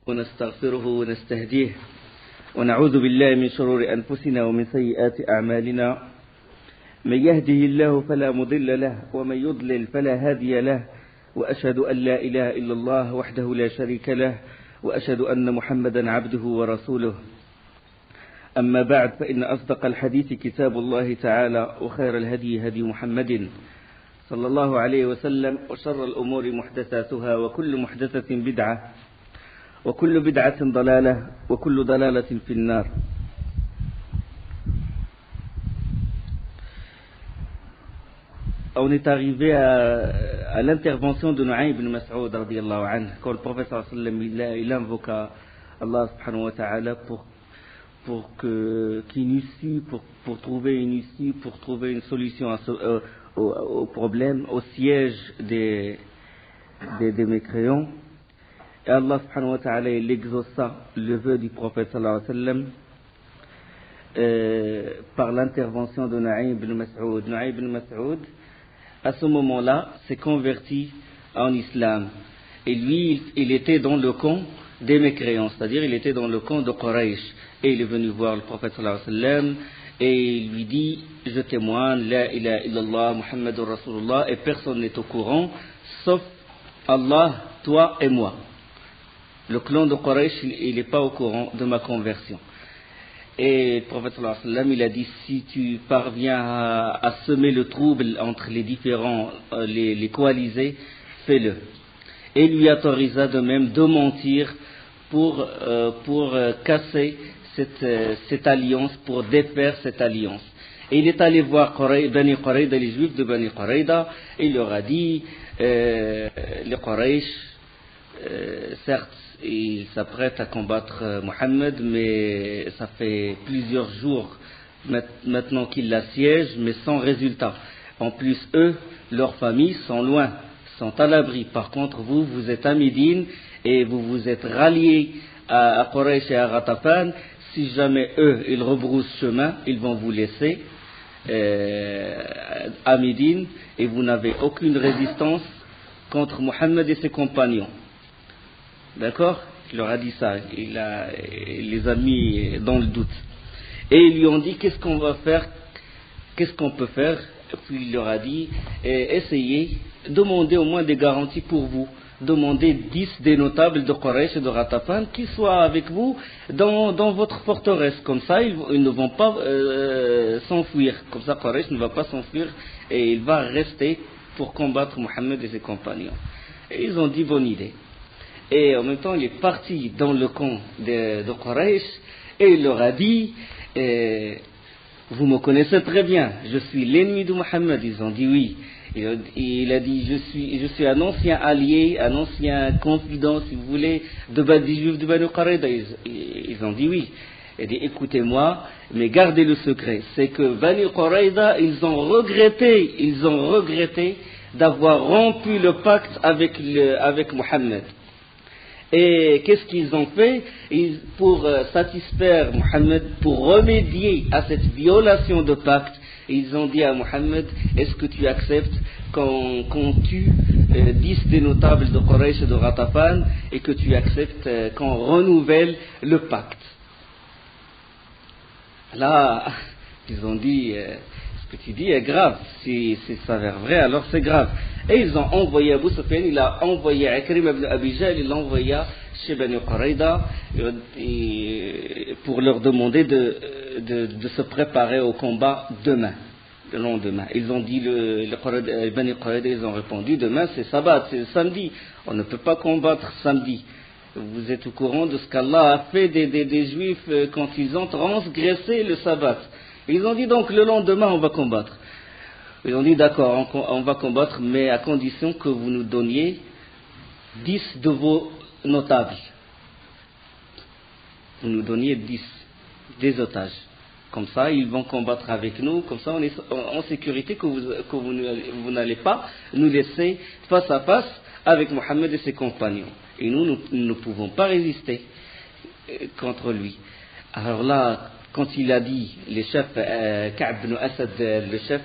ونستغفره ونستهديه ونعوذ بالله من شرور أنفسنا ومن سيئات أعمالنا من يهده الله فلا مضل له ومن يضلل فلا هادي له وأشهد أن لا إله إلا الله وحده لا شريك له وأشهد أن محمدا عبده ورسوله أما بعد فإن أصدق الحديث كتاب الله تعالى وخير الهدي هدي محمد صلى الله عليه وسلم وشر الأمور محدثاتها وكل محدثة بدعة وكل بدعة ضلالة وكل ضلالة في النار. On est arrivé à l'intervention de Nu'aym ibn Mas'ud radiyallahu anhu, quand le prophète sallallahu alayhi wa sallam il invoqua Allah subhanahu wa ta'ala pour trouver une issue, pour trouver une solution au problème, au siège des mécréants. Et Allah subhanahu wa ta'ala il exauça le vœu du prophète sallallahu alayhi wa sallam par l'intervention de Nu'aym ibn Mas'ud. Nu'aym ibn Mas'ud à ce moment-là s'est converti en islam. Et lui, il était dans le camp des mécréants, c'est-à-dire il était dans le camp de Quraysh. Et il est venu voir le prophète sallallahu alayhi wa sallam et il lui dit: je témoigne, la ilaha illallah, Muhammadur Rasulullah, et personne n'est au courant, sauf Allah, toi et moi. Le clan de Quraysh, il n'est pas au courant de ma conversion. Et le prophète sallallahu alayhi wa sallam, il a dit: si tu parviens à semer le trouble entre les différents, les coalisés, fais-le. Et il lui autorisa de même de mentir pour casser cette alliance, pour défaire cette alliance. Et il est allé voir Bani Qurayda, les juifs de Bani Qurayda, et il leur a dit: les Quraysh, certes, ils s'apprêtent à combattre Mohammed, mais ça fait plusieurs jours maintenant qu'ils l'assiègent, mais sans résultat. En plus, eux, leurs familles sont loin, sont à l'abri. Par contre, vous êtes à Médine et vous vous êtes ralliés à Quraysh et à Ghatafan. Si jamais eux, ils rebroussent chemin, ils vont vous laisser à Médine et vous n'avez aucune résistance contre Mohammed et ses compagnons. D'accord? Il leur a dit ça, il les a mis dans le doute. Et ils lui ont dit: qu'est-ce qu'on va faire? Qu'est-ce qu'on peut faire? Et puis il leur a dit: essayez, demandez au moins des garanties pour vous. Demandez 10 des notables de Quraysh et de Ghatafan qui soient avec vous dans votre forteresse. Comme ça, ils ne vont pas s'enfuir. Comme ça, Quraysh ne va pas s'enfuir et il va rester pour combattre Mohammed et ses compagnons. Et ils ont dit: bonne idée. Et en même temps, il est parti dans le camp de Quraysh et il leur a dit: vous me connaissez très bien, je suis l'ennemi de Mohammed. Ils ont dit oui. Il a dit: je suis un ancien allié, un ancien confident, si vous voulez, des juifs de Bani Qurayda. Ils ont dit oui. Il dit: écoutez-moi, mais gardez le secret. C'est que Bani Qurayda, ils ont regretté d'avoir rompu le pacte avec Mohammed. Et qu'est-ce qu'ils ont fait? Pour satisfaire Mohammed, pour remédier à cette violation de pacte, ils ont dit à Mohammed: est-ce que tu acceptes qu'on tue 10 des notables de Quraysh et de Ghatafan et que tu acceptes qu'on renouvelle le pacte? Là, ils ont dit: ce que tu dis est grave, si ça s'avère vrai, alors c'est grave. Et ils ont envoyé Abu Sufyan, il a envoyé Ikrim ibn Abi Jahl, il l'a envoyé chez Bani Qurayda pour leur demander de se préparer au combat demain, le lendemain. Ils ont dit, les Bani Qurayda, ils ont répondu: demain c'est sabbat, c'est samedi, on ne peut pas combattre samedi. Vous êtes au courant de ce qu'Allah a fait des Juifs quand ils ont transgressé le sabbat. Ils ont dit: donc le lendemain on va combattre. Ils ont dit: d'accord, on va combattre, mais à condition que vous nous donniez 10 de vos notables. Vous nous donniez 10 des otages. Comme ça, ils vont combattre avec nous, comme ça on est en sécurité, que vous n'allez pas nous laisser face à face avec Mohammed et ses compagnons. Et nous ne pouvons pas résister contre lui. Alors là, quand il a dit, les chefs, Ka'b ibn Asad, le chef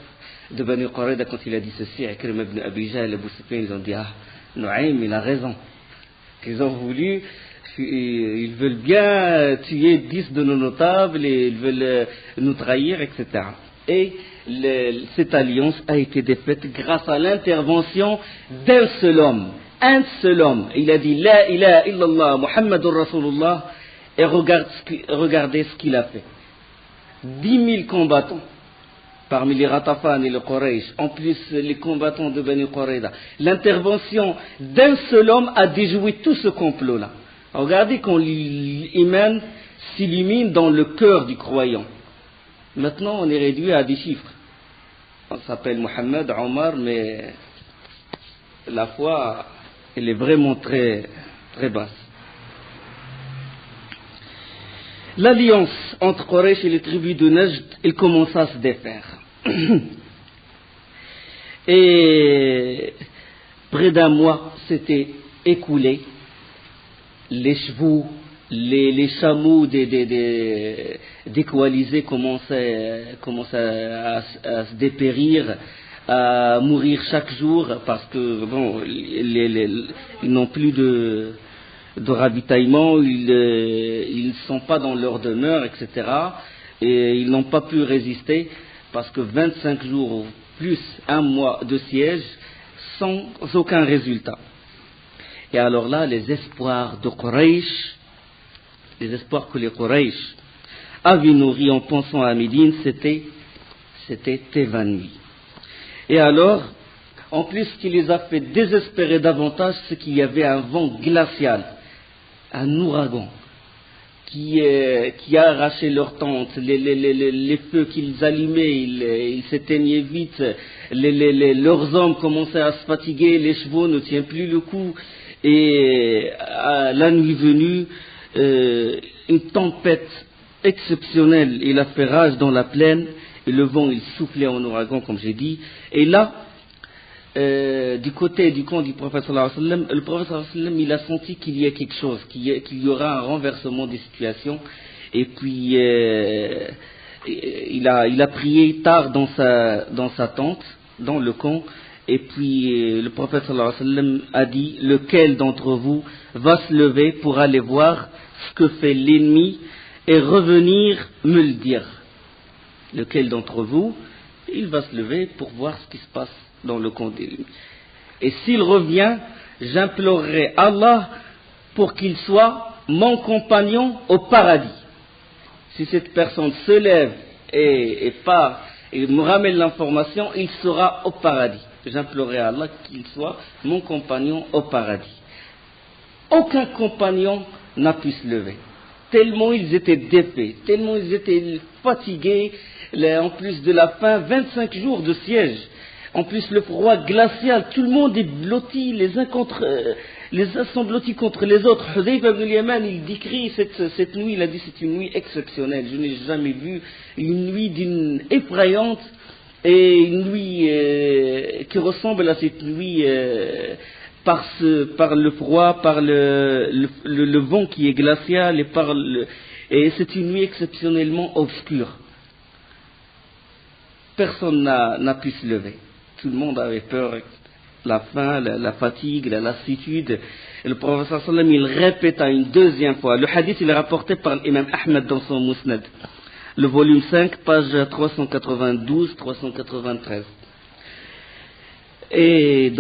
de Bani Qurayda, quand il a dit ceci, Ikrim ibn Abi Jahl, Abu Sufyan, ils ont dit: ah, Nu'aym, il a raison. Ils ont voulu ils veulent bien tuer 10 de nos notables et ils veulent nous trahir, etc. Et cette alliance a été défaite grâce à l'intervention d'un seul homme. Un seul homme. Il a dit La ilaha illallah Muhammadur Rasulullah, et regardez ce qu'il a fait. 10 000 combattants parmi les Ratafan et les Quraysh, en plus les combattants de Bani Qurayza. L'intervention d'un seul homme a déjoué tout ce complot-là. Regardez quand l'imam s'illumine dans le cœur du croyant. Maintenant, on est réduit à des chiffres. On s'appelle Mohammed, Omar, mais la foi, elle est vraiment très, très basse. L'alliance entre Quraysh et les tribus de Najd, elle commença à se défaire. Et près d'un mois s'était écoulé. Les chevaux, les chameaux des coalisés commençaient à se dépérir, à mourir chaque jour parce que bon, ils n'ont plus de ravitaillement, ils ne sont pas dans leur demeure, etc. Et ils n'ont pas pu résister parce que 25 jours plus un mois de siège sans aucun résultat. Et alors là, les espoirs de Quraysh, les espoirs que les Quraysh avaient nourris en pensant à Médine, s'étaient évanouis. Et alors, en plus, ce qui les a fait désespérer davantage, c'est qu'il y avait un vent glacial, un ouragan, qui a arraché leurs tentes, les feux qu'ils allumaient, ils s'éteignaient vite, leurs hommes commençaient à se fatiguer, les chevaux ne tiennent plus le coup, et à la nuit venue, une tempête exceptionnelle, il a fait rage dans la plaine, et le vent il soufflait en ouragan, comme j'ai dit, et là, du côté du camp du prophète sallallahu alayhi wa sallam, le prophète sallallahu alayhi wa sallam, il a senti qu'il y a quelque chose, qu'il y aura un renversement des situations, et puis il a prié tard dans sa tente, dans le camp, et puis le prophète sallallahu alayhi wa sallam a dit, lequel d'entre vous va se lever pour aller voir ce que fait l'ennemi et revenir me le dire. Lequel d'entre vous, il va se lever pour voir ce qui se passe dans le camp d'ennemi. Et s'il revient, j'implorerai Allah pour qu'il soit mon compagnon au paradis. Si cette personne se lève et part et me ramène l'information, il sera au paradis. J'implorerai Allah qu'il soit mon compagnon au paradis. Aucun compagnon n'a pu se lever. Tellement ils étaient défaits, tellement ils étaient fatigués, en plus de la faim, 25 jours de siège. En plus, le froid glacial, tout le monde est blotti, les uns sont blottis contre les autres. Hudayfa ibn al-Yaman, il décrit cette nuit, il a dit c'est une nuit exceptionnelle. Je n'ai jamais vu une nuit d'une effrayante et une nuit qui ressemble à cette nuit par le froid, par le vent qui est glacial et c'est une nuit exceptionnellement obscure. Personne n'a pu se lever. Tout le monde avait peur, la faim, la fatigue, la lassitude. Et le prophète sallallahu alayhi wa sallam, il répéta une deuxième fois. Le hadith, il est rapporté par l'imam Ahmed dans son Musnad. Le volume 5, page 392-393. Et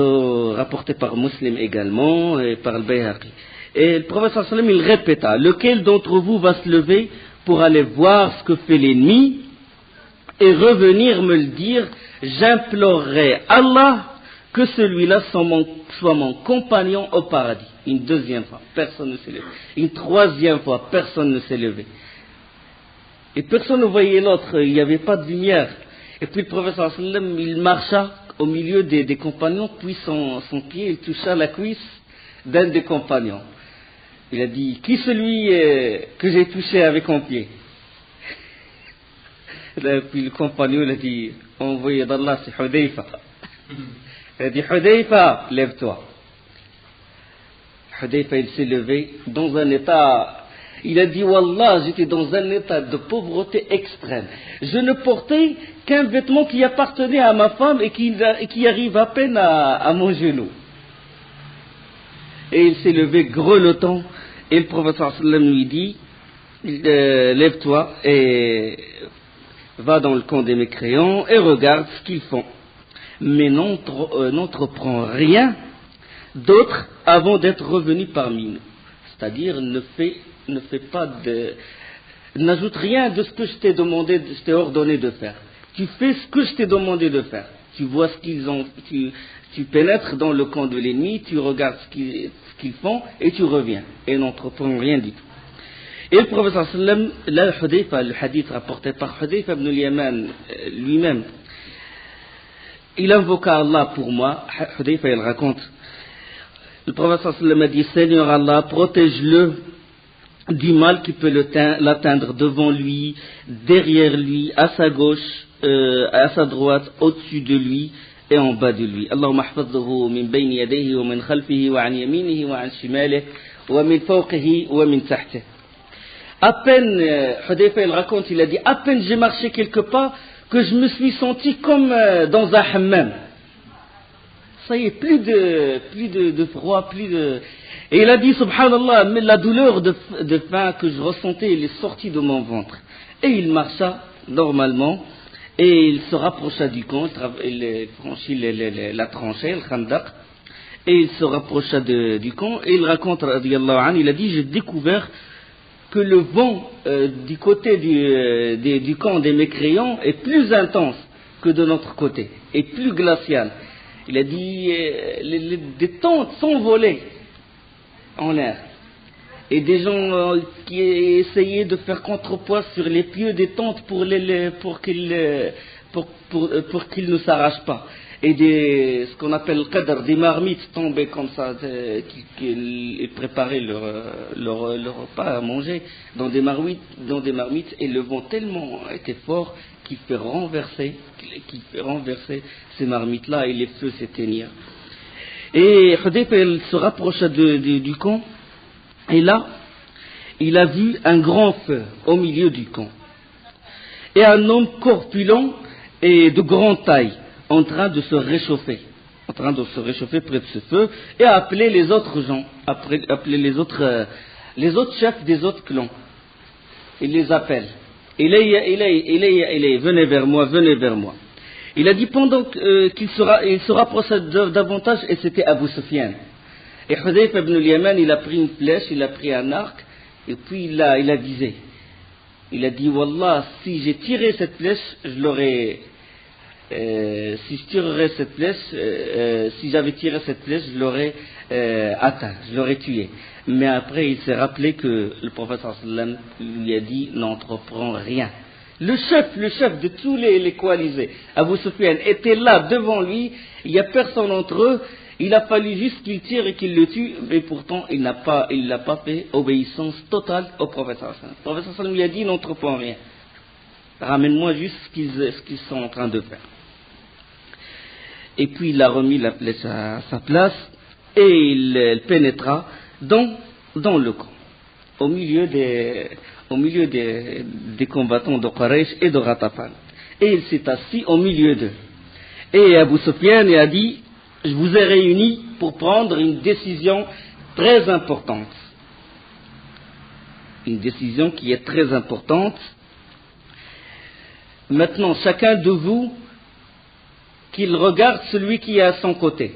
rapporté par Muslim également, et par le Bayhaqi. Et le prophète sallallahu alayhi wa sallam, il répéta, lequel d'entre vous va se lever pour aller voir ce que fait l'ennemi et revenir me le dire, j'implorerai Allah que celui-là soit mon compagnon au paradis. Une deuxième fois, personne ne s'est levé. Une troisième fois, personne ne s'est levé. Et personne ne voyait l'autre, il n'y avait pas de lumière. Et puis le prophète sallallahu alayhi wa sallam, il marcha au milieu des compagnons, puis son pied, il toucha la cuisse d'un des compagnons. Il a dit, qui celui que j'ai touché avec mon pied? Puis le compagnon il a dit, envoyé d'Allah, c'est Hudayfa. Il a dit, Hudayfa, lève-toi. Hudayfa, il s'est levé dans un état, il a dit, Wallah, j'étais dans un état de pauvreté extrême. Je ne portais qu'un vêtement qui appartenait à ma femme et qui arrive à peine à mon genou. Et il s'est levé grelottant Et le prophète sallam lui dit, lève-toi et va dans le camp des mécréants et regarde ce qu'ils font. Mais n'entreprends rien d'autre avant d'être revenu parmi nous. C'est-à-dire, n'ajoute rien de ce que je t'ai demandé, je t'ai ordonné de faire. Tu fais ce que je t'ai demandé de faire. Tu vois ce qu'ils ont, tu pénètres dans le camp de l'ennemi, tu regardes ce qu'ils font et tu reviens. Et n'entreprends rien du tout. Et le prophète sallam, là, le hadith rapporté par Hudayfa ibn al-Yaman lui-même, il invoqua Allah pour moi. Hudayfa, il raconte, le prophète sallam a dit, Seigneur Allah, protège-le du mal qui peut l'atteindre devant lui, derrière lui, à sa gauche, à sa droite, au-dessus de lui et en bas de lui. Allahumma hafadhuhu min bayni yadayhi wa min khalfihi wa an yaminihi wa an shimalihi wa min fawqihi wa min tahtihi. À peine, Hudayfa il raconte, il a dit, à peine j'ai marché quelque part que je me suis senti comme dans un hammam. Ça y est, plus de froid, Et il a dit, subhanallah, mais la douleur de faim que je ressentais, elle est sortie de mon ventre. Et il marcha normalement, et il se rapprocha du camp, il franchit la tranchée, le khandaq, et il se rapprocha du camp, et il raconte, radiyallahu anhu, il a dit, j'ai découvert que le vent du côté du camp des mécréants est plus intense que de notre côté, et plus glacial. Il a dit, des tentes s'envolaient en l'air. Et des gens qui essayaient de faire contrepoids sur les pieux des tentes pour qu'ils ne s'arrachent pas. Et ce qu'on appelle le qadr, des marmites tombaient comme ça, qu'ils préparaient leur repas à manger dans des marmites, et le vent tellement était fort qu'il fait renverser ces marmites-là et les feux s'éteignirent. Et Hudayfa se rapprocha du camp, et là, il a vu un grand feu au milieu du camp. Et un homme corpulent et de grande taille, en train de se réchauffer près de ce feu, et a appelé les autres gens, appeler les autres chefs des autres clans. Il les appelle. Venez vers moi. Il a dit pendant qu'il se rapprocha davantage, et c'était Abu Sufyan. Et Hudayfa ibn al-Yaman, il a pris une flèche, il a pris un arc, et puis il a visé. Il a dit, Wallah, si j'ai tiré cette flèche, si j'avais tiré cette flèche, je l'aurais atteint, je l'aurais tué. Mais après, il s'est rappelé que le prophète sallam lui a dit, n'entreprends rien. Le chef de tous les coalisés, Abu Sufyan, était là devant lui, il n'y a personne entre eux, il a fallu juste qu'il tire et qu'il le tue, mais pourtant il n'a pas fait obéissance totale au prophète sallam. Le prophète sallam lui a dit, n'entreprends rien. Ramène-moi juste ce qu'ils sont en train de faire. Et puis il a remis la flèche à sa place, et il pénétra dans le camp, au milieu des combattants de Quraysh et de Ghatafan. Et il s'est assis au milieu d'eux. Et Abu Sufyan a dit, je vous ai réunis pour prendre une décision très importante. Une décision qui est très importante. Maintenant, chacun de vous, qu'il regarde celui qui est à son côté.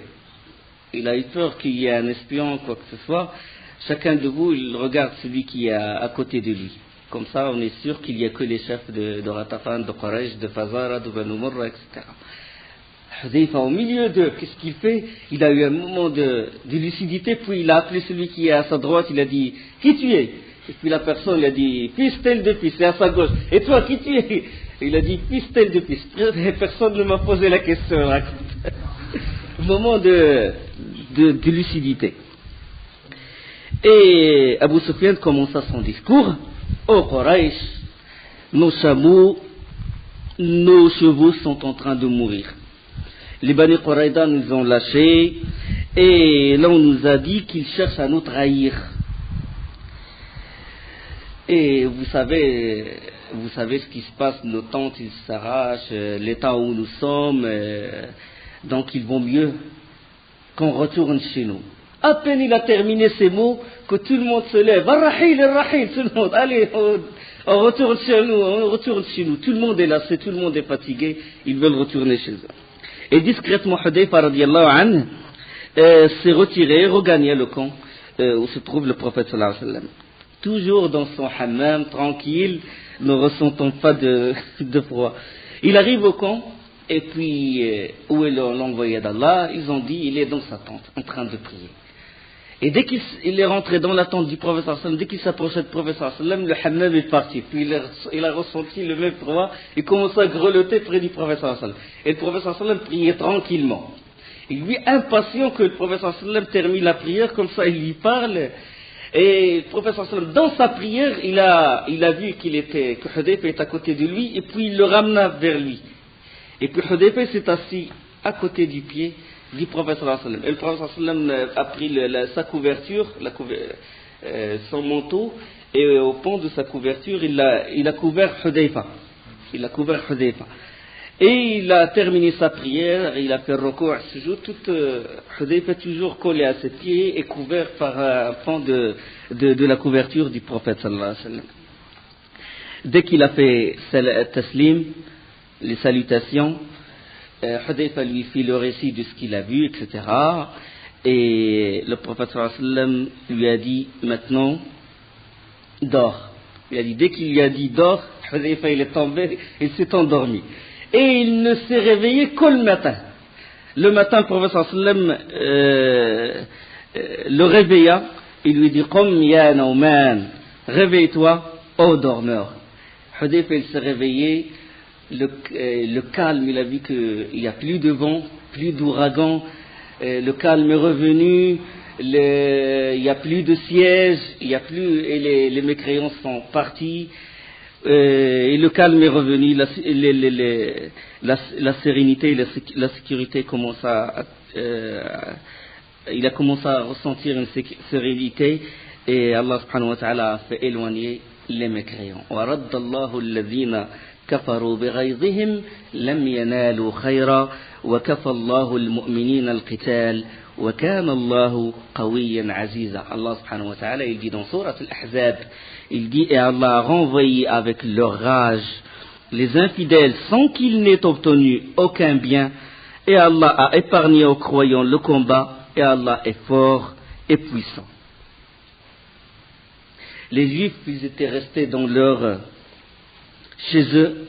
Il a eu peur qu'il y ait un espion, quoi que ce soit. Chacun de vous, il regarde celui qui est à côté de lui. Comme ça, on est sûr qu'il n'y a que les chefs de Ghatafan, de Quraysh, de Fazara, de Banu Murra, etc. Hudayfa, au milieu d'eux, qu'est-ce qu'il fait? Il a eu un moment de lucidité, puis il a appelé celui qui est à sa droite, il a dit, qui tu es? Et puis la personne, il a dit, fils tel de fils, c'est à sa gauche. Et toi, qui tu es? Il a dit, fils tel de fils. Personne ne m'a posé la question. Moment de lucidité. Et Abu Sufyan commença son discours. Ô Quraysh, nos chevaux sont en train de mourir. Les Bani Qurayda nous ont lâchés, et là on nous a dit qu'ils cherchent à nous trahir. Et vous savez ce qui se passe, nos tentes ils s'arrachent, l'état où nous sommes, donc il vaut mieux qu'on retourne chez nous. À peine il a terminé ces mots, que tout le monde se lève. Ar-Rahil, Ar-Rahil, tout le monde. Allez, on retourne chez nous, on retourne chez nous. Tout le monde est lassé, tout le monde est fatigué. Ils veulent retourner chez eux. Et discrètement, Hudayfa radiallahu anhu s'est retiré, regagné le camp où se trouve le prophète sallallahu alayhi wa sallam. Toujours dans son hammam, tranquille, ne ressentant pas de froid. Il arrive au camp, et puis où est l'envoyé d'Allah? Ils ont dit, il est dans sa tente, en train de prier. Et dès qu'il est rentré dans la tente du prophète sallallahu alayhi wa sallam, dès qu'il s'approchait du prophète sallallahu alayhi wa sallam, le hammam est parti. Puis il a ressenti le même froid, il commence à grelotter près du prophète sallallahu alayhi wa sallam. Et le prophète sallallahu alayhi wa sallam priait tranquillement. Il lui impatient que le prophète sallallahu alayhi wa sallam termine la prière, comme ça il lui parle. Et le prophète sallallahu alayhi wa sallam, dans sa prière, il a vu que Hudayfa est à côté de lui, et puis il le ramena vers lui. Et puis Hudayfa s'est assis à côté du pied du prophète sallallahu alayhi wa sallam. Et le prophète sallallahu alayhi wa sallam a pris sa couverture, son manteau, et au pont de sa couverture, il a couvert Hudayfa. Il a couvert Hudayfa. Et il a terminé sa prière, il a fait recours à ce jour, Hudayfa toujours collé à ses pieds et couvert par un pan de la couverture du prophète sallallahu alayhi wa sallam. Dès qu'il a fait taslim, les salutations, Hudayfa lui fit le récit de ce qu'il a vu, etc. Et le prophète sallallahu alayhi wa sallam lui a dit, maintenant, dors. Il a dit, dès qu'il lui a dit dors, Hudayfa il est tombé, il s'est endormi. Et il ne s'est réveillé que le matin. Le matin, le prophète sallallahu alayhi wa sallam le réveilla, il lui dit, Qum ya Nauman, réveille-toi, ô dormeur. Hudayfa il s'est réveillé, le calme, il a vu qu'il n'y a plus de vent, plus d'ouragan, le calme est revenu, il n'y a plus de siège, et les mécréants sont partis, et le calme est revenu, la sérénité, la sécurité commence il a commencé à ressentir une sérénité, et Allah subhanahu wa ta'ala a fait éloigner les mécréants. وَرَدَّ اللَّهُ الَّذِينَ كفروا بغيظهم لم ينالوا خيرا وكفى الله المؤمنين القتال وكان الله قويا عزيزا. Allah subhanahu wa ta'ala il dit dans Sourate Al-Ahzab, il dit, et Allah a renvoyé avec leur rage les infidèles sans qu'ils n'aient obtenu aucun bien, et Allah a épargné aux croyants le combat, et Allah est fort et puissant. Les Juifs, ils étaient restés dans chez eux,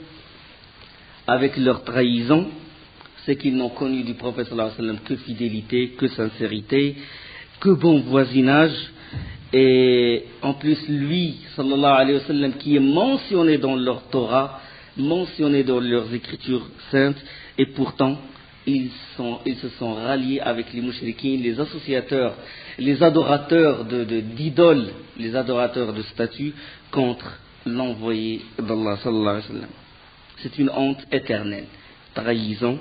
avec leur trahison, c'est qu'ils n'ont connu du prophète sallallahu alayhi wa sallam que fidélité, que sincérité, que bon voisinage, et en plus lui, sallallahu alayhi wa sallam, qui est mentionné dans leur Torah, mentionné dans leurs écritures saintes, et pourtant, ils se sont ralliés avec les mouchriquins, les associateurs, les adorateurs d'idoles, les adorateurs de statues, contre l'envoyé d'Allah sallallahu alayhi wa sallam. C'est une honte éternelle, trahison.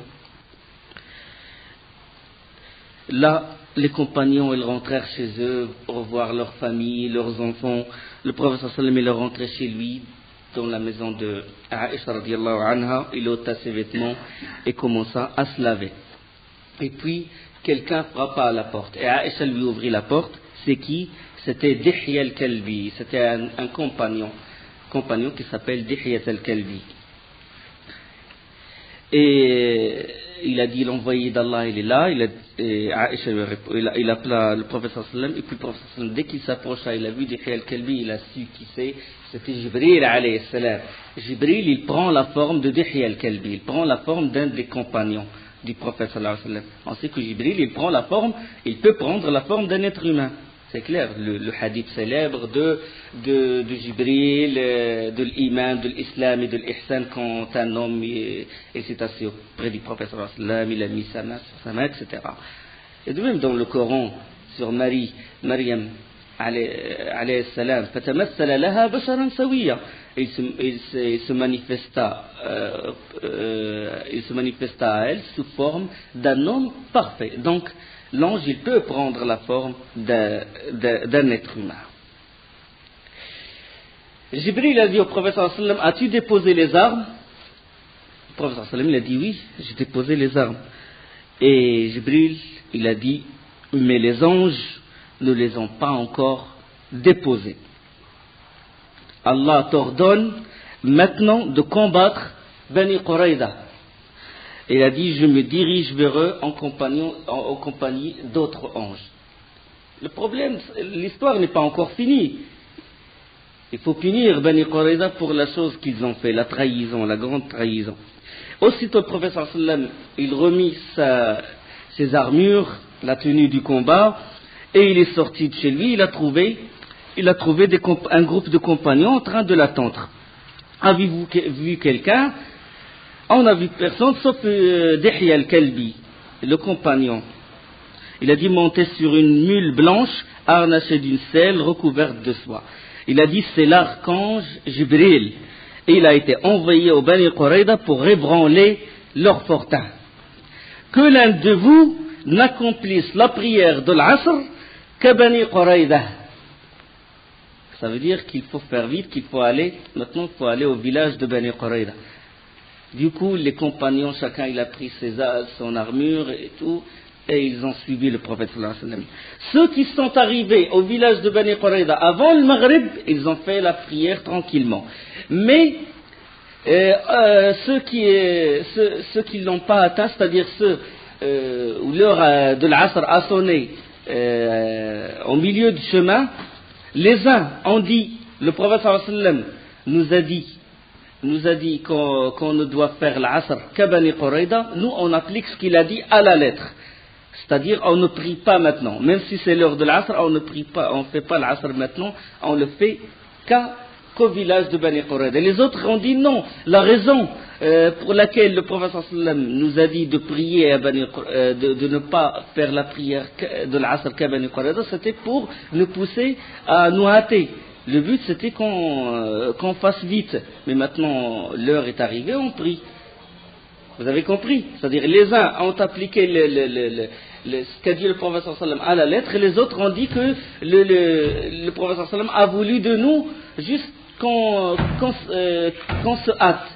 Là, les compagnons, ils rentrèrent chez eux, revoir leur famille, leurs enfants. Le prophète sallallahu alayhi wa sallam, il est rentré chez lui, dans la maison de Aïcha radiallahu anha, il ôta ses vêtements et commença à se laver. Et puis, quelqu'un frappa à la porte. Et Aïcha lui ouvrit la porte. C'est qui? C'était Dihya al-Kalbi. C'était un compagnon qui s'appelle Dihya al-Kalbi. Et il a dit, l'envoyé d'Allah, il est là. Il appela le prophète sallallahu alayhi wa sallam. Et puis le prophète sallallahu alayhi wa sallam, dès qu'il s'approcha, il a vu Dihya al-Kalbi, il a su qui c'est. C'était Jibril alayhi salam. Jibril, il prend la forme de Dihya al-Kalbi. Il prend la forme d'un des compagnons du prophète sallallahu alayhi wa sallam. On sait que Jibril, il peut prendre la forme d'un être humain. C'est clair, le hadith célèbre de Jibril, de l'iman, de l'islam et de l'ihsan, quand un homme s'est assis auprès du prophète sallallahu alayhi wa sallam, il a mis sa main sur sa main, etc. Et de même dans le Coran, sur Maryam, alayhi salam, fatamassala laha basharan sawiya, il se manifesta à elle sous forme d'un homme parfait. Donc l'ange, il peut prendre la forme d'un être humain. Jibril a dit au prophète sallallahu alayhi wa sallam, as-tu déposé les armes? Le prophète sallallahu alayhi wa sallam, il a dit oui, j'ai déposé les armes. Et Jibril, il a dit, mais les anges ne les ont pas encore déposés. Allah t'ordonne maintenant de combattre Bani Quraïda. Il a dit, je me dirige vers eux en compagnie d'autres anges. Le problème, l'histoire n'est pas encore finie. Il faut punir Bani Quraïda pour la chose qu'ils ont fait, la trahison, la grande trahison. Aussitôt le prophète sallallahu alayhi wa sallam, il remit ses armures, la tenue du combat, et il est sorti de chez lui, il a trouvé un groupe de compagnons en train de l'attendre. Avez-vous vu quelqu'un? On n'a vu personne sauf Dihya al-Kalbi, le compagnon. Il a dit monter sur une mule blanche, harnachée d'une selle recouverte de soie. Il a dit c'est l'archange Jibril. Et il a été envoyé au Bani Quraïda pour ébranler leur fortin. Que l'un de vous n'accomplisse la prière de l'Asr que Bani Quraïda. Ça veut dire qu'il faut faire vite, maintenant il faut aller au village de Bani Quraïda. Du coup, les compagnons, chacun il a pris son armure et tout, et ils ont suivi le prophète sallallahu alayhi wa sallam. Ceux qui sont arrivés au village de Bani Quraïda avant le Maghrib, ils ont fait la prière tranquillement. Mais ceux qui ne l'ont pas atteint, c'est-à-dire ceux où l'heure de l'Asr a sonné au milieu du chemin, les uns ont dit, le prophète sallallahu alayhi wa sallam nous a dit qu'on ne doit faire l'Asr qu'à Bani Quraïda. Nous on applique ce qu'il a dit à la lettre. C'est-à-dire, on ne prie pas maintenant. Même si c'est l'heure de l'Asr, on ne prie pas, on ne fait pas l'Asr maintenant, on le fait qu'au village de Bani Quraïda. Et les autres ont dit non. La raison pour laquelle le prophète sallallahu alayhi wa sallam nous a dit de prier à de ne pas faire la prière de l'Asr qu'à Bani Quraïda, c'était pour nous pousser à nous hâter. Le but c'était qu'on fasse vite. Mais maintenant, l'heure est arrivée, on prie. Vous avez compris? C'est-à-dire, les uns ont appliqué ce qu'a dit le prophète sallallahu alayhi wa sallam à la lettre, et les autres ont dit que le prophète sallallahu alayhi wa sallam a voulu de nous juste qu'on se hâte.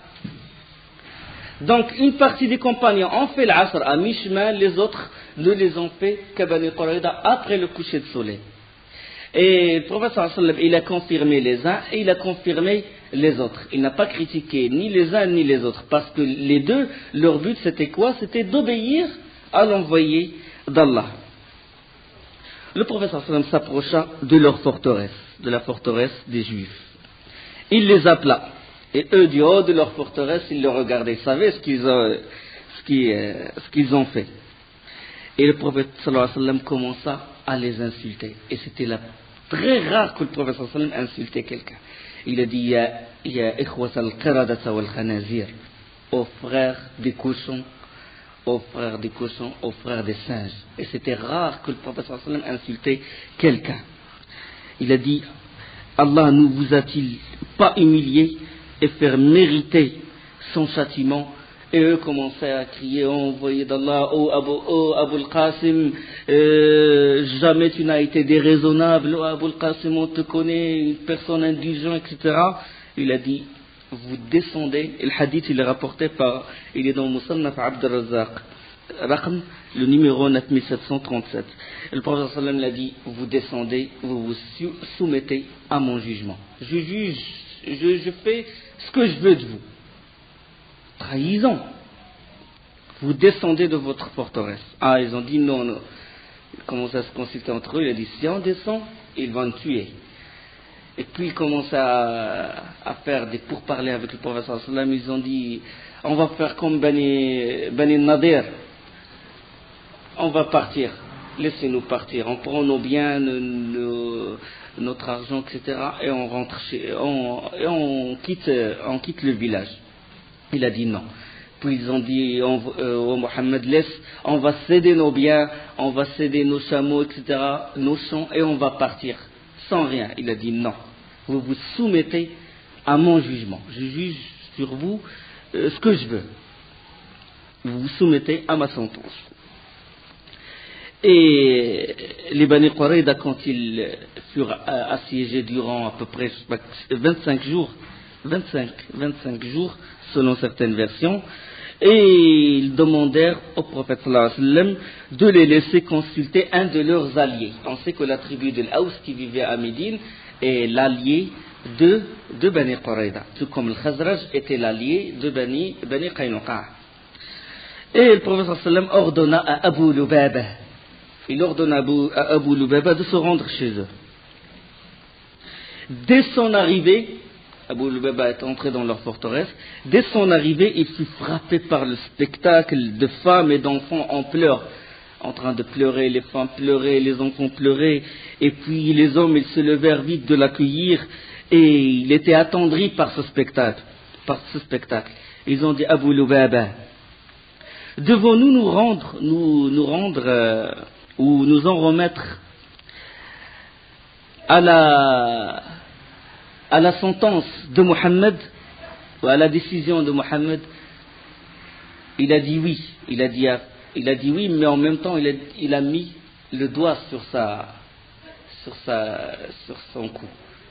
Donc, une partie des compagnons ont fait l'Asr à mi-chemin, les autres ne les ont fait qu'à Bani Quraïda après le coucher de soleil. Et le prophète sallallahu alayhi wa sallam, il a confirmé les uns et il a confirmé les autres. Il n'a pas critiqué ni les uns ni les autres, parce que les deux, leur but c'était quoi? C'était d'obéir à l'envoyé d'Allah. Le prophète sallallahu alayhi wa sallam s'approcha de leur forteresse, de la forteresse des Juifs. Il les appela, et eux du haut de leur forteresse, ils le regardaient, ils savaient ce qu'ils ont fait. Et le prophète sallallahu alayhi wa sallam commença à les insulter. Et c'était très rare que le prophète sallallahu alayhi wa sallam insultait quelqu'un. Il a dit Ya ikhwat al-qiradata wal-khanazir, aux frères des cochons, aux frères des singes. Et c'était rare que le prophète sallallahu alayhi wa sallam insultait quelqu'un. Il a dit Allah ne vous a-t-il pas humilié et faire mériter son châtiment? Et eux commençaient à crier, oh envoyé d'Allah, oh Abu al-Qasim, jamais tu n'as été déraisonnable, oh Abu al-Qasim, on te connaît, une personne indulgente, etc. Il a dit, vous descendez, et le hadith il est rapporté il est dans Musannaf Abd al-Razzaq, Raqm, le numéro 9737. Et le prophète sallallahu alayhi wa sallam l'a dit, vous descendez, vous vous soumettez à mon jugement. Je fais ce que je veux de vous. Trahison. Vous descendez de votre forteresse. Ah, ils ont dit non. Ils commencent à se consulter entre eux. Il a dit si on descend, ils vont nous tuer. Et puis ils commencent à faire des pourparlers avec le prophète sallallahu alayhi wa sallam. Ils ont dit on va faire comme Bani Nadir. On va partir. Laissez-nous partir. On prend nos biens, notre argent, etc. Et on rentre on quitte le village. Il a dit non. Puis ils ont dit oh Mohammed, on va céder nos biens, on va céder nos chameaux, etc., nos champs, et on va partir sans rien. Il a dit non. Vous vous soumettez à mon jugement. Je juge sur vous ce que je veux. Vous vous soumettez à ma sentence. Et les Bani Quraïda, quand ils furent assiégés durant à peu près 25 jours, selon certaines versions, Et ils demandèrent au prophète sallallahu alayhi wa sallam de les laisser consulter un de leurs alliés. On sait que la tribu de l'Aous qui vivait à Médine est l'allié de Bani Qurayza, tout comme le Khazraj était l'allié de Bani Qaynuqa. Et le prophète sallallahu alayhi wa sallam ordonna à Abu Lubaba, il ordonna à Abu Lubaba de se rendre chez eux. Dès son arrivée, Abu Lubaba est entré dans leur forteresse. Dès son arrivée, il fut frappé par le spectacle de femmes et d'enfants en pleurs, en train de pleurer, les femmes pleuraient, les enfants pleuraient, et puis les hommes, ils se levèrent vite de l'accueillir, et il était attendri par ce spectacle. Ils ont dit, Abu Lubaba, devons-nous nous rendre, ou nous en remettre à la sentence de Mohammed, ou à la décision de Mohammed? Il a dit oui. Il a dit oui, mais en même temps, il a mis le doigt sur son cou.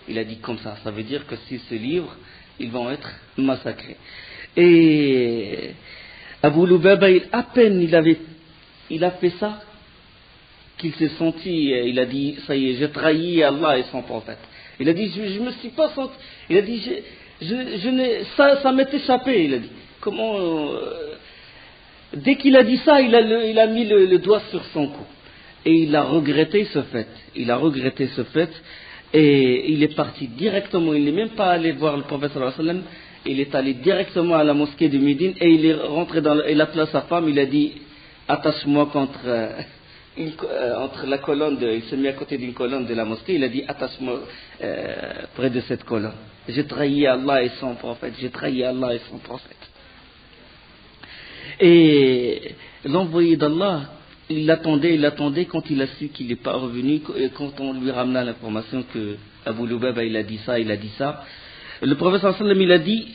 Il a dit comme ça. Ça veut dire que s'ils se livrent, ils vont être massacrés. Et Abu Lubaba, à peine il a fait ça, qu'il s'est senti, il a dit, ça y est, j'ai trahi Allah et son prophète. Il a dit, je me suis pas senti, il a dit, ça m'est échappé, il a dit. Comment, dès qu'il a dit ça, il a mis le doigt sur son cou. Et il a regretté ce fait. Et il est parti directement, il n'est même pas allé voir le prophète sallallahu alayhi wa sallam, il est allé directement à la mosquée de Médine et il est rentré il a appelé sa femme, il a dit, attache-moi entre la colonne, il s'est mis à côté d'une colonne de la mosquée, il a dit, attache-moi près de cette colonne. J'ai trahi Allah et son prophète, Et l'envoyé d'Allah, il l'attendait quand il a su qu'il n'est pas revenu, et quand on lui ramena l'information que Abu Lubaba il a dit ça. Le prophète sallallahu alayhi wa sallam, il a dit,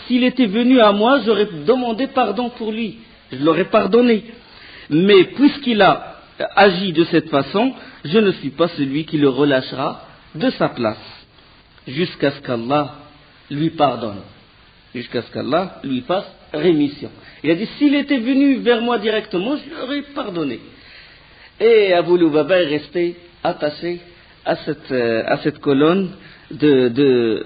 s'il était venu à moi, j'aurais demandé pardon pour lui, je l'aurais pardonné. Mais puisqu'il a agi de cette façon, je ne suis pas celui qui le relâchera de sa place, jusqu'à ce qu'Allah lui pardonne, jusqu'à ce qu'Allah lui fasse rémission. Il a dit, s'il était venu vers moi directement, je lui aurais pardonné. Et Abu Lubaba est resté attaché à cette colonne de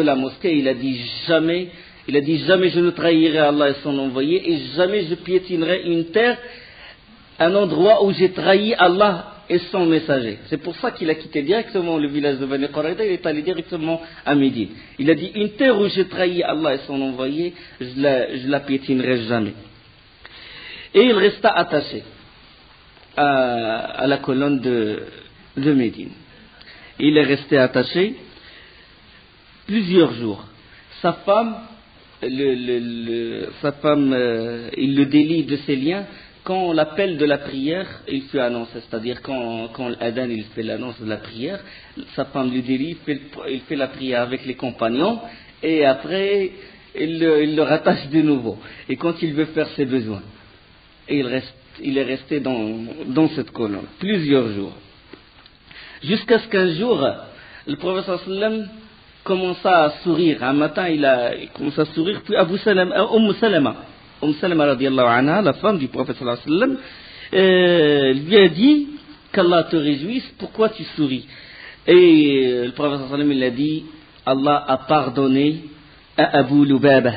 la mosquée. Il a dit jamais je ne trahirai Allah et son envoyé, et jamais je piétinerai une terre, un endroit où j'ai trahi Allah et son messager. C'est pour ça qu'il a quitté directement le village de Bani Qurayza, il est allé directement à Médine. Il a dit, une terre où j'ai trahi Allah et son envoyé, je la piétinerai jamais. Et il resta attaché à la colonne de Médine. Il est resté attaché plusieurs jours. Sa femme, il le délie de ses liens. Quand l'appel de la prière, il fut annoncé, c'est-à-dire quand l'adhan il fait l'annonce de la prière, sa femme le délie, il fait la prière avec les compagnons, et après il le rattache de nouveau. Et quand il veut faire ses besoins, et il est resté dans cette colonne plusieurs jours. Jusqu'à ce qu'un jour, le prophète sallallahu alayhi wa sallam commença à sourire. Un matin, il commença à sourire, puis Umm Salama radiallahu anha, la femme du prophète sallallahu alayhi wa sallam, lui a dit, qu'Allah te réjouisse, pourquoi tu souris? Et le prophète sallallahu alayhi wa sallam, il a dit, Allah a pardonné à Abu Lubaba.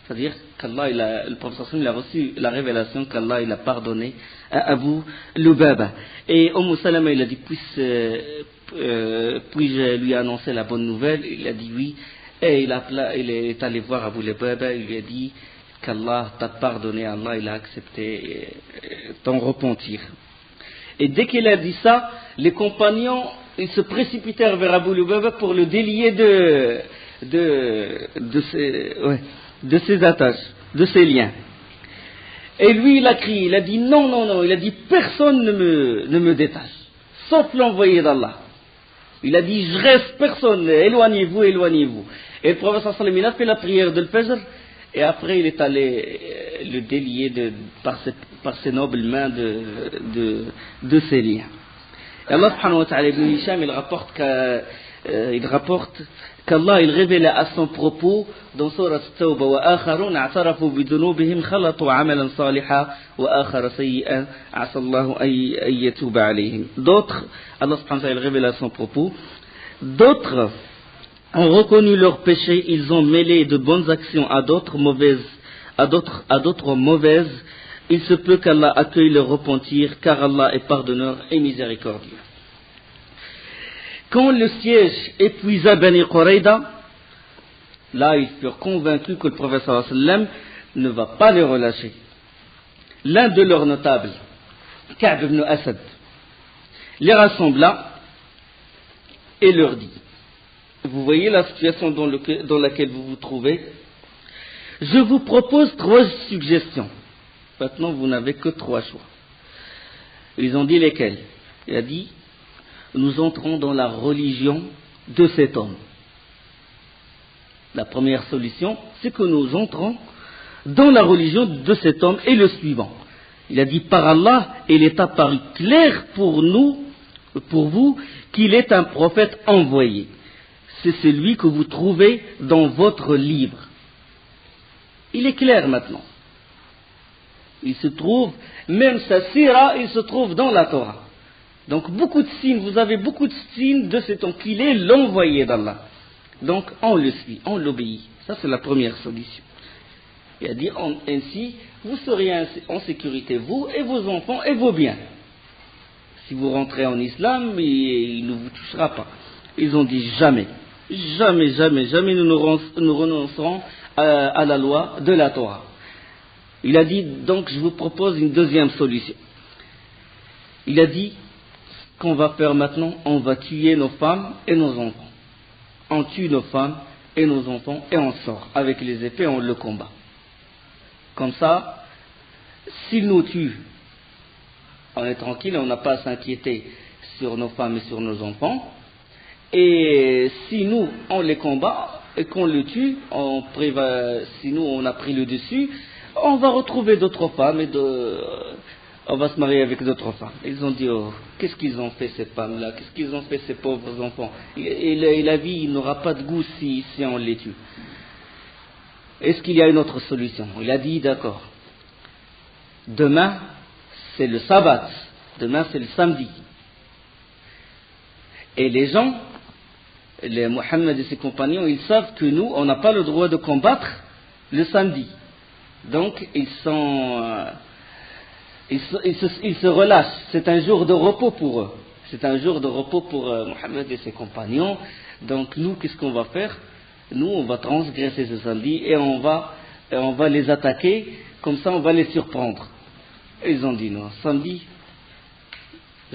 C'est-à-dire qu'Allah, le prophète sallallahu alayhi wa sallam, il a reçu la révélation qu'Allah, il a pardonné à Abu Lubaba. Et Salama, il a dit, puis-je lui annoncer la bonne nouvelle? Il a dit oui. Et il est allé voir Abu Lubaba, il lui a dit qu'Allah t'a pardonné, Allah, il a accepté ton repentir. Et dès qu'il a dit ça, les compagnons, ils se précipitèrent vers Abu Lubaba pour le délier de ses attaches, de ses liens. Et lui, il a crié, il a dit non, il a dit personne ne me détache, sauf l'envoyé d'Allah. Il a dit je reste, personne, éloignez-vous. Et le prophète sallallahu alayhi wa sallam, il a fait la prière de l'Fajr, et après il est allé le délier par ses nobles mains de ses liens. Et Allah subhanahu wa ta'ala, Ibn Hisham, il rapporte il rapporte qu'Allah il révélait à son propos dans Surat Tawbah وآخرون اعترفوا بذنوبهم خلطوا عملا صالحا وآخر سيئا عسى الله أن يتوب عليهم. D'autres, Allah subhanahu wa ta'ala il révèle à son propos, d'autres ont reconnu leurs péchés, ils ont mêlé de bonnes actions à d'autres mauvaises, à d'autres mauvaises. Il se peut qu'Allah accueille leur repentir, car Allah est pardonneur et miséricordieux. Quand le siège épuisa Bani Qurayda, là ils furent convaincus que le prophète sallallahu alayhi wa sallam ne va pas les relâcher. L'un de leurs notables, Ka'b ibn Asad, les rassembla et leur dit, vous voyez la situation dans laquelle vous vous trouvez, je vous propose 3 suggestions. Maintenant vous n'avez que 3 choix. Ils ont dit lesquels? Il a dit, nous entrons dans la religion de cet homme. La première solution, c'est que nous entrons dans la religion de cet homme et le suivant. Il a dit, par Allah, il est apparu clair pour vous, qu'il est un prophète envoyé. C'est celui que vous trouvez dans votre livre. Il est clair maintenant. Il se trouve, même sa sira, il se trouve dans la Torah. Donc beaucoup de signes, vous avez beaucoup de signes de cet homme, qu'il est l'envoyé d'Allah. Donc on le suit, on l'obéit. Ça c'est la première solution. Il a dit ainsi, vous serez en sécurité, vous et vos enfants et vos biens. Si vous rentrez en islam, il ne vous touchera pas. Ils ont dit jamais, jamais, jamais, jamais nous renoncerons à la loi de la Torah. Il a dit donc je vous propose une deuxième solution. Il a dit, qu'on va faire maintenant, on va tuer nos femmes et nos enfants. On tue nos femmes et nos enfants et on sort avec les épées, on le combat. Comme ça, s'ils nous tuent, on est tranquille, on n'a pas à s'inquiéter sur nos femmes et sur nos enfants. Et si nous, on les combat et qu'on le tue, si nous, on a pris le dessus, on va retrouver d'autres femmes et on va se marier avec d'autres femmes. Ils ont dit, oh, qu'est-ce qu'ils ont fait ces femmes-là? Qu'est-ce qu'ils ont fait ces pauvres enfants? Et la vie n'aura pas de goût si on les tue. Est-ce qu'il y a une autre solution? Il a dit, d'accord. Demain, c'est le sabbat. Demain, c'est le samedi. Et les gens, les Mohammed et ses compagnons, ils savent que nous, on n'a pas le droit de combattre le samedi. Donc, ils se relâchent. C'est un jour de repos pour eux. C'est un jour de repos pour Mohammed et ses compagnons. Donc nous, qu'est-ce qu'on va faire? Nous, on va transgresser ce samedi et on va les attaquer. Comme ça, on va les surprendre. Et ils ont dit non, samedi,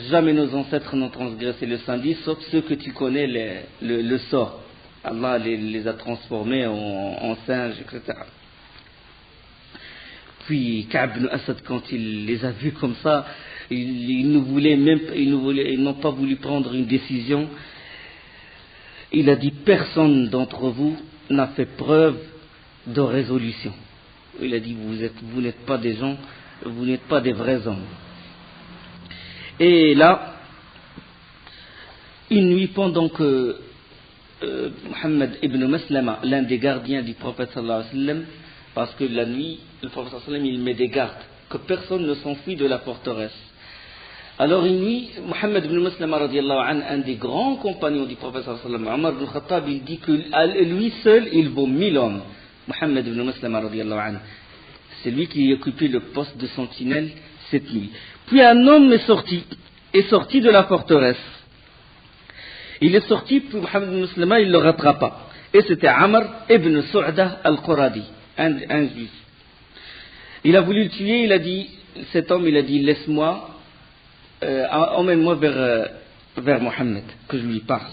jamais nos ancêtres n'ont transgressé le samedi, sauf ceux que tu connais le sort. Allah les a transformés en singes, etc. Puis Ka'b ibn Asad, quand il les a vus comme ça, ils n'ont pas voulu prendre une décision. Il a dit, personne d'entre vous n'a fait preuve de résolution. Il a dit, vous n'êtes pas des gens, vous n'êtes pas des vrais hommes. Et là, une nuit, pendant que Muhammad ibn Maslama, l'un des gardiens du prophète sallallahu alayhi wa sallam, parce que la nuit, le prophète sallallahu alayhi wa sallam, il met des gardes, que personne ne s'enfuit de la forteresse. Alors une nuit, Muhammad ibn Maslama radiallahu anhu, un des grands compagnons du prophète sallallahu alayhi wa sallam, Omar ibn Khattab, il dit que lui seul, il vaut 1000 hommes. Muhammad ibn Maslama radiallahu anhu, c'est lui qui occupait le poste de sentinelle cette nuit. Puis un homme est sorti de la forteresse. Il est sorti, puis Muhammad ibn Maslama, il le rattrapa. Et c'était Amr ibn Su'da al-Quradi, un juif. Il a voulu le tuer, il a dit, cet homme, il a dit, laisse-moi, emmène-moi vers Mohammed, que je lui parle.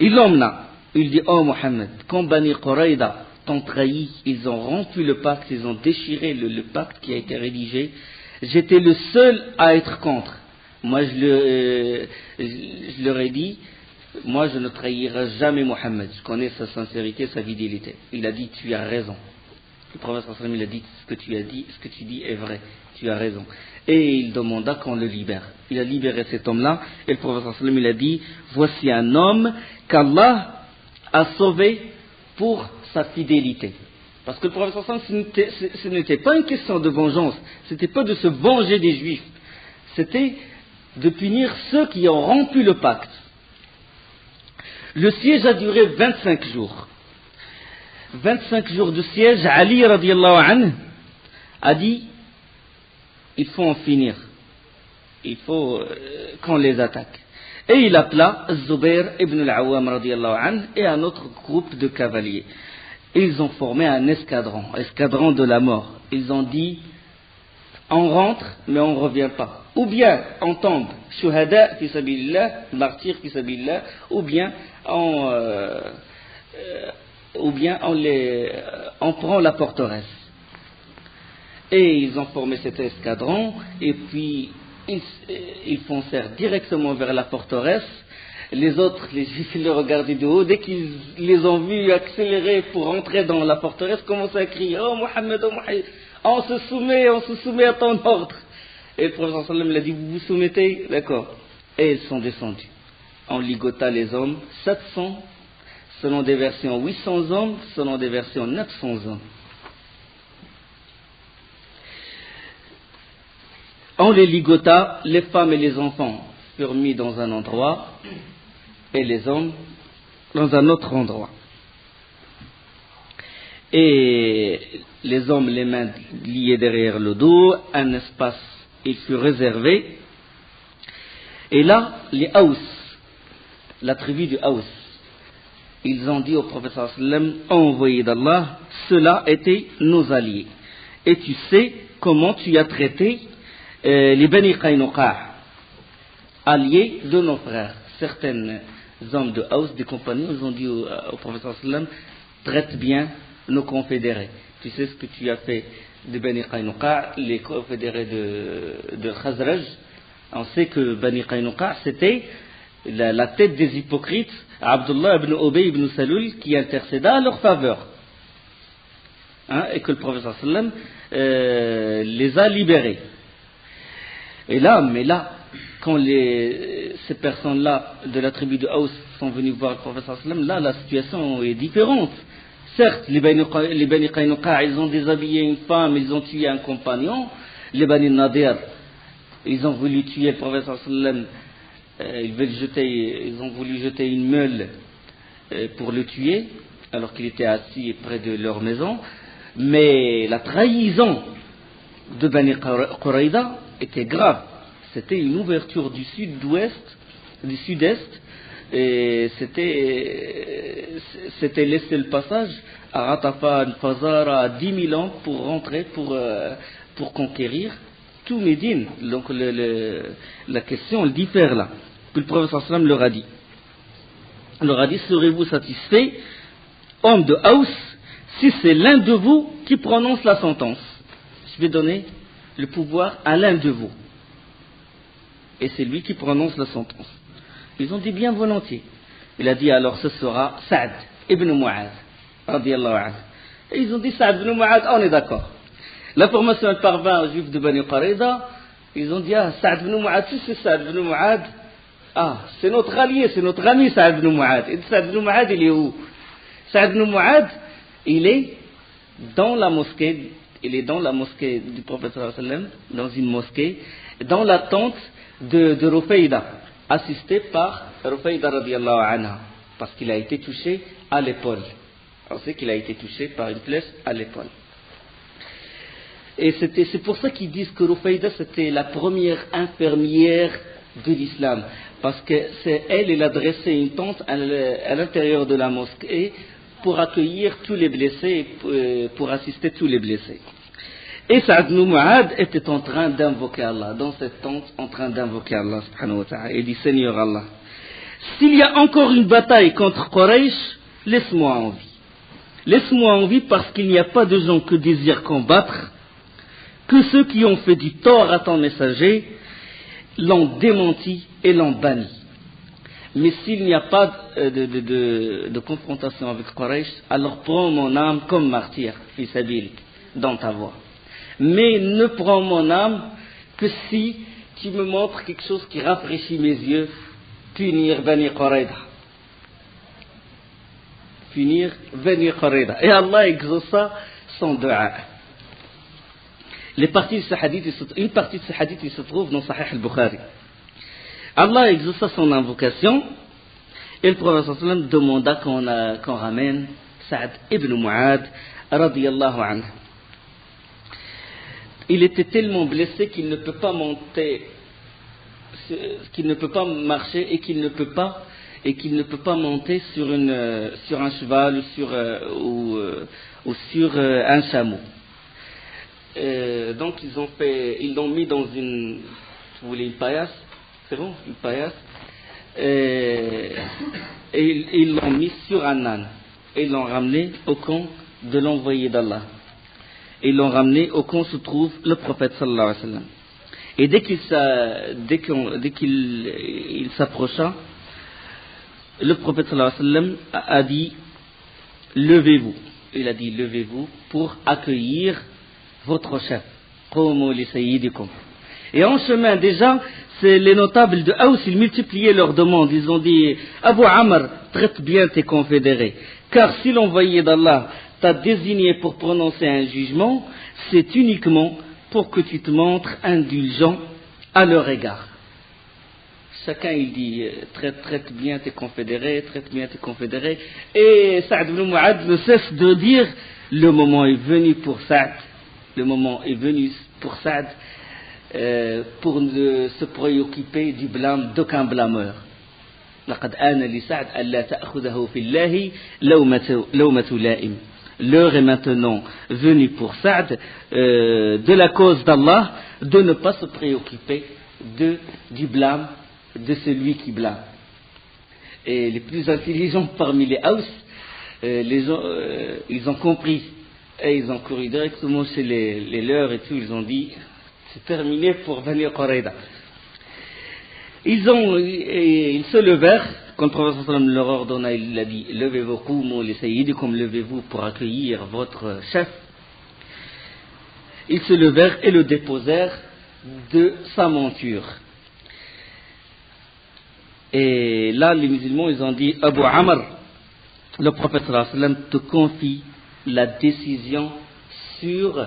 Il l'emmena. Il dit, oh Mohammed, quand Bani Qurayda t'ont trahi, ils ont rompu le pacte, ils ont déchiré le pacte qui a été rédigé. J'étais le seul à être contre. Moi, je leur ai dit, moi, je ne trahirai jamais Mohammed. Je connais sa sincérité, sa fidélité. Il a dit, tu as raison. Le prophète sallallahu alayhi wa sallam, il a dit, ce que tu dis est vrai, tu as raison. Et il demanda qu'on le libère. Il a libéré cet homme-là, et le prophète sallallahu alayhi wa sallam, il a dit, voici un homme qu'Allah a sauvé pour sa fidélité. Parce que le prophète sallallahu alayhi wa sallam, ce n'était pas une question de vengeance, c'était pas de se venger des juifs, c'était de punir ceux qui ont rompu le pacte. Le siège a duré 25 jours. 25 jours de siège, Ali radiallahu anhu a dit, il faut en finir. Il faut qu'on les attaque. Et il appela Zubair ibn al-Awwam radiallahu anhu et un autre groupe de cavaliers. Et ils ont formé un escadron de la mort. Ils ont dit, on rentre, mais on ne revient pas. Ou bien on tombe, shuhada fi sabilillah, martyr fi sabilillah, ou bien on prend la forteresse. Et ils ont formé cet escadron, et puis ils foncèrent directement vers la forteresse. Les autres, les juifs, ils les regardaient de haut. Dès qu'ils les ont vus accélérer pour entrer dans la forteresse, commençaient à crier, oh Mohammed, on se soumet à ton ordre. Et le prophète sallallahu alayhi wa sallam a dit, vous vous soumettez, d'accord. Et ils sont descendus. On ligota les hommes, 700, selon des versions 800 hommes, selon des versions 900 hommes. On les ligota, les femmes et les enfants furent mis dans un endroit, et les hommes dans un autre endroit. Et les hommes, les mains liées derrière le dos, un espace, il fut réservé. Et là, les Haous, la tribu du Haous, ils ont dit au prophète sallallahu alayhi wa sallam, envoyé d'Allah, ceux-là étaient nos alliés. Et tu sais comment tu as traité les Bani Qaynuqa, alliés de nos frères. Certains hommes de Haous, des compagnons, ils ont dit au prophète sallallahu alayhi wa sallam, traite bien nos confédérés. Tu sais ce que tu as fait de Bani Qaynuqa, les confédérés de Khazraj. On sait que Bani Qaynuqa, c'était la tête des hypocrites, Abdullah ibn Ubay ibn Salul, qui intercéda à leur faveur. Et que le prophète sallallahu alayhi wa sallam les a libérés. Et là, quand ces personnes-là de la tribu de Haous sont venues voir le prophète sallallahu alayhi wa sallam, là, la situation est différente. Certes, les Bani Qaynuqa, ils ont déshabillé une femme, ils ont tué un compagnon. Les Bani Nadir, ils ont voulu tuer le prophète sallallahu alayhi wa sallam. Ils ont voulu jeter une meule pour le tuer, alors qu'il était assis près de leur maison. Mais la trahison de Bani Quraïda était grave. C'était une ouverture du sud-est, et c'était laisser le passage à Ratafan, Fazara, à 10 000 ans pour rentrer, pour conquérir tout Médine. Donc la question elle diffère là. Puis le prophète sallallahu alayhi wa sallam leur a dit, serez-vous satisfait, homme de Haous, si c'est l'un de vous qui prononce la sentence? Je vais donner le pouvoir à l'un de vous. Et c'est lui qui prononce la sentence. Ils ont dit bien volontiers. Il a dit alors ce sera Saad ibn Mu'adh radiyallahu anhu. Et ils ont dit Saad ibn Mu'adh, on est d'accord. L'information elle parvint aux juifs de Bani Quraïda. Ils ont dit Saad ibn Mu'adh, si c'est Saad ibn Mu'adh, c'est notre allié, c'est notre ami Saad ibn Mu'adh. Et Saad ibn Mu'adh, il est où? Saad ibn Mu'adh, il est dans la mosquée. Il est dans la mosquée du prophète sallallahu alayhi wa sallam, dans une mosquée, dans la tente de Rufayda, assisté par Rufayda radiyallahu anha, parce qu'il a été touché à l'épaule. On sait qu'il a été touché par une flèche à l'épaule. Et c'est pour ça qu'ils disent que Rufayda c'était la première infirmière de l'islam, parce que elle a dressé une tente à l'intérieur de la mosquée pour accueillir tous les blessés, pour assister tous les blessés. Et Saad ibn Mu'adh était en train d'invoquer Allah, dans cette tente, en train d'invoquer Allah, subhanahu wa ta'ala. Il dit, Seigneur Allah, s'il y a encore une bataille contre Quraysh, laisse-moi en vie. Laisse-moi en vie parce qu'il n'y a pas de gens que désirent combattre, que ceux qui ont fait du tort à ton messager l'ont démenti et l'ont banni. Mais s'il n'y a pas de confrontation avec Quraysh, alors prends mon âme comme martyr, fi sabilik, dans ta voie. Mais ne prends mon âme que si tu me montres quelque chose qui rafraîchit mes yeux, punir Bani Qurayda. Punir Bani Qurayda. Et Allah exauça son dua. Une partie de ce hadith il se trouve dans Sahih al-Bukhari. Allah exauça son invocation et le prophète sallam demanda qu'on ramène Sa'd ibn Mu'ad radiyallahu anhu. Il était tellement blessé qu'il ne peut pas monter, qu'il ne peut pas marcher et qu'il ne peut pas monter sur un cheval ou sur un chameau. Donc ils l'ont mis dans une paillasse, c'est bon, une paillasse, et ils l'ont mis sur un âne et ils l'ont ramené au camp de l'envoyé d'Allah. Et ils l'ont ramené au camp où se trouve le prophète sallallahu alayhi wa sallam. Et dès qu'il s'approcha, le prophète sallallahu alayhi wa sallam a dit levez-vous. Il a dit levez-vous pour accueillir votre chef. Qumu li sayyidikum. Et en chemin déjà, les notables de Aous, ils multipliaient leurs demandes. Ils ont dit Abu Amr, traite bien tes confédérés. Car si l'envoyé d'Allah t'a désigné pour prononcer un jugement, c'est uniquement pour que tu te montres indulgent à leur égard. Chacun il dit traite bien tes confédérés, traite bien tes confédérés. Et Sa'd ibn Mu'ad ne cesse de dire le moment est venu pour Sa'd, le moment est venu pour Sa'd pour ne se préoccuper du blâme d'aucun blâmeur. لقد آن لسعد ألا تأخذه في الله لومة لائم. L'heure est maintenant venue pour Sa'd, de la cause d'Allah, de ne pas se préoccuper du blâme de celui qui blâme. Et les plus intelligents parmi les Haus, ils ont compris et ils ont couru directement chez les leurs et tout. Ils ont dit c'est terminé pour Bani Qurayda. Ils se levèrent. Quand le prophète sallam leur ordonna, il a dit levez-vous, qumu li sayyidikum, levez-vous pour accueillir votre chef. Ils se levèrent et le déposèrent de sa monture. Et là, les musulmans, ils ont dit Abu Amr, le prophète sallallahu alayhi wa sallam te confie la décision sur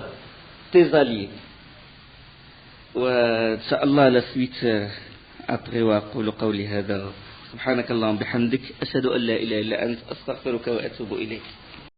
tes alliés. Inch'Allah, la suite après وأقول قولي هذا سبحانك اللهم بحمدك أشهد أن لا إله إلا أنت أستغفرك وأتوب إليك.